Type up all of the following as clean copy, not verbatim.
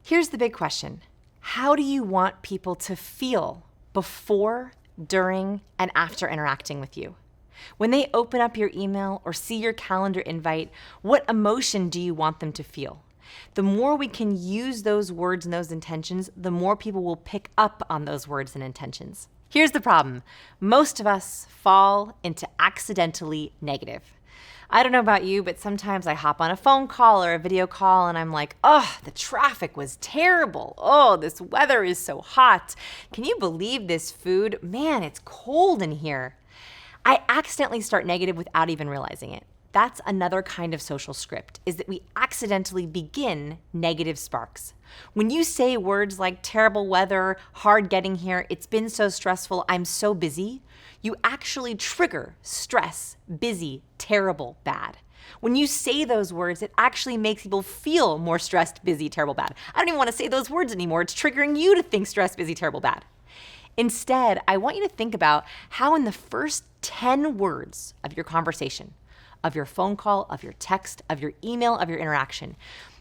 Here's the big question. How do you want people to feel before, during, and after interacting with you? When they open up your email or see your calendar invite, what emotion do you want them to feel? The more we can use those words and those intentions, the more people will pick up on those words and intentions. Here's the problem. Most of us fall into accidentally negative. I don't know about you, but sometimes I hop on a phone call or a video call and I'm like, oh, the traffic was terrible. Oh, this weather is so hot. Can you believe this food? Man, it's cold in here. I accidentally start negative without even realizing it. That's another kind of social script, is that we accidentally begin negative sparks. When you say words like terrible weather, hard getting here, it's been so stressful, I'm so busy, you actually trigger stress, busy, terrible, bad. When you say those words, it actually makes people feel more stressed, busy, terrible, bad. I don't even want to say those words anymore. It's triggering you to think stressed, busy, terrible, bad. Instead, I want you to think about how in the first 10 words of your conversation, of your phone call, of your text, of your email, of your interaction,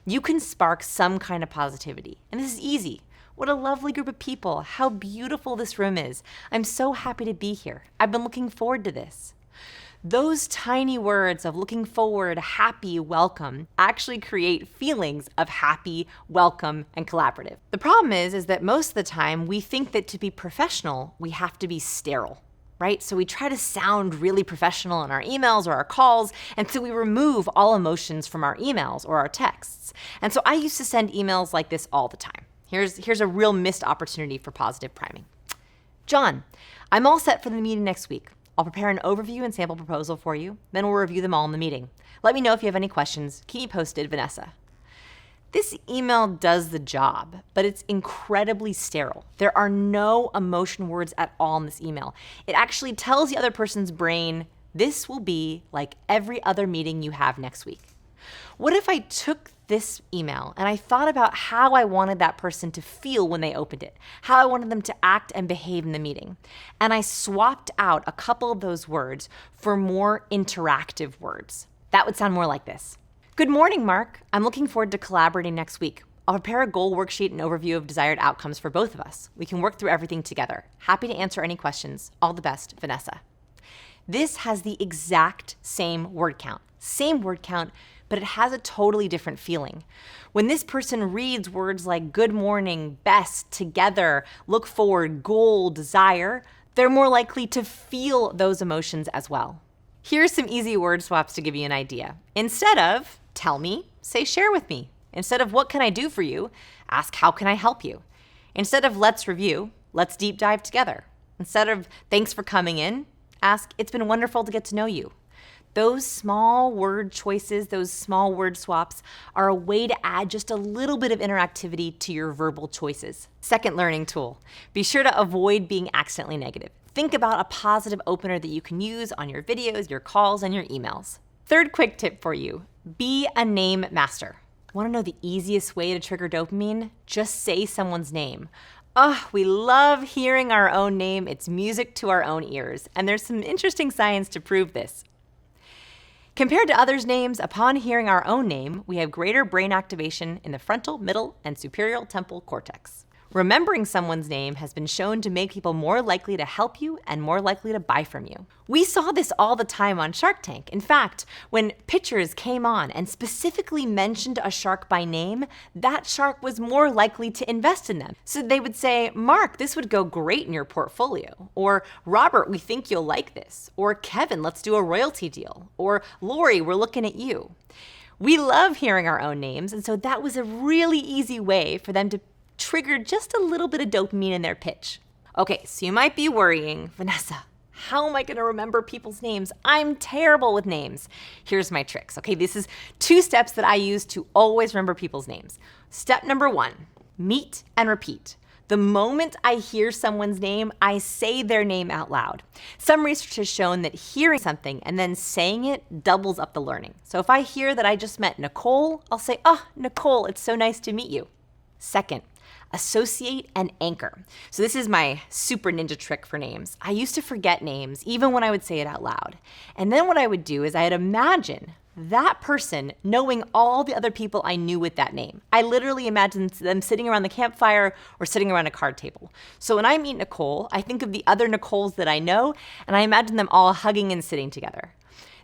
you can spark some kind of positivity. And this is easy. What a lovely group of people. How beautiful this room is. I'm so happy to be here. I've been looking forward to this. Those tiny words of looking forward, happy, welcome actually create feelings of happy, welcome, and collaborative. The problem is that most of the time we think that to be professional, we have to be sterile. Right? So we try to sound really professional in our emails or our calls, and so we remove all emotions from our emails or our texts. And so I used to send emails like this all the time. Here's a real missed opportunity for positive priming. John, I'm all set for the meeting next week. I'll prepare an overview and sample proposal for you, then we'll review them all in the meeting. Let me know if you have any questions. Keep me posted, Vanessa. This email does the job, but it's incredibly sterile. There are no emotion words at all in this email. It actually tells the other person's brain, this will be like every other meeting you have next week. What if I took this email and I thought about how I wanted that person to feel when they opened it, how I wanted them to act and behave in the meeting, and I swapped out a couple of those words for more interactive words? That would sound more like this. Good morning, Mark. I'm looking forward to collaborating next week. I'll prepare a goal worksheet and overview of desired outcomes for both of us. We can work through everything together. Happy to answer any questions. All the best, Vanessa. This has the exact same word count, but it has a totally different feeling. When this person reads words like good morning, best, together, look forward, goal, desire, they're more likely to feel those emotions as well. Here's some easy word swaps to give you an idea. Instead of tell me, say share with me. Instead of what can I do for you, ask how can I help you. Instead of let's review, let's deep dive together. Instead of thanks for coming in, ask it's been wonderful to get to know you. Those small word choices, those small word swaps are a way to add just a little bit of interactivity to your verbal choices. Second learning tool, be sure to avoid being accidentally negative. Think about a positive opener that you can use on your videos, your calls, and your emails. Third quick tip for you, be a name master. Want to know the easiest way to trigger dopamine? Just say someone's name. Oh, we love hearing our own name. It's music to our own ears. And there's some interesting science to prove this. Compared to others' names, upon hearing our own name, we have greater brain activation in the frontal, middle, and superior temporal cortex. Remembering someone's name has been shown to make people more likely to help you and more likely to buy from you. We saw this all the time on Shark Tank. In fact, when pitchers came on and specifically mentioned a shark by name, that shark was more likely to invest in them. So they would say, Mark, this would go great in your portfolio. Or Robert, we think you'll like this. Or Kevin, let's do a royalty deal. Or Lori, we're looking at you. We love hearing our own names, and so that was a really easy way for them to trigger just a little bit of dopamine in their pitch. Okay, so you might be worrying, Vanessa, how am I going to remember people's names? I'm terrible with names. Here's my tricks. Okay, this is 2 steps that I use to always remember people's names. Step number 1, meet and repeat. The moment I hear someone's name, I say their name out loud. Some research has shown that hearing something and then saying it doubles up the learning. So if I hear that I just met Nicole, I'll say, oh, Nicole, it's so nice to meet you. Second, associate and anchor. So this is my super ninja trick for names. I used to forget names even when I would say it out loud. And then what I would do is I'd imagine that person knowing all the other people I knew with that name. I literally imagined them sitting around the campfire or sitting around a card table. So when I meet Nicole, I think of the other Nicoles that I know, and I imagine them all hugging and sitting together.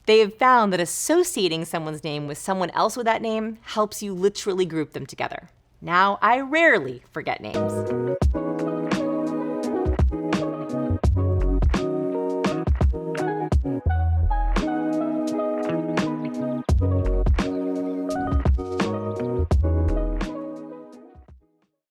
They have found that associating someone's name with someone else with that name helps you literally group them together. Now, I rarely forget names.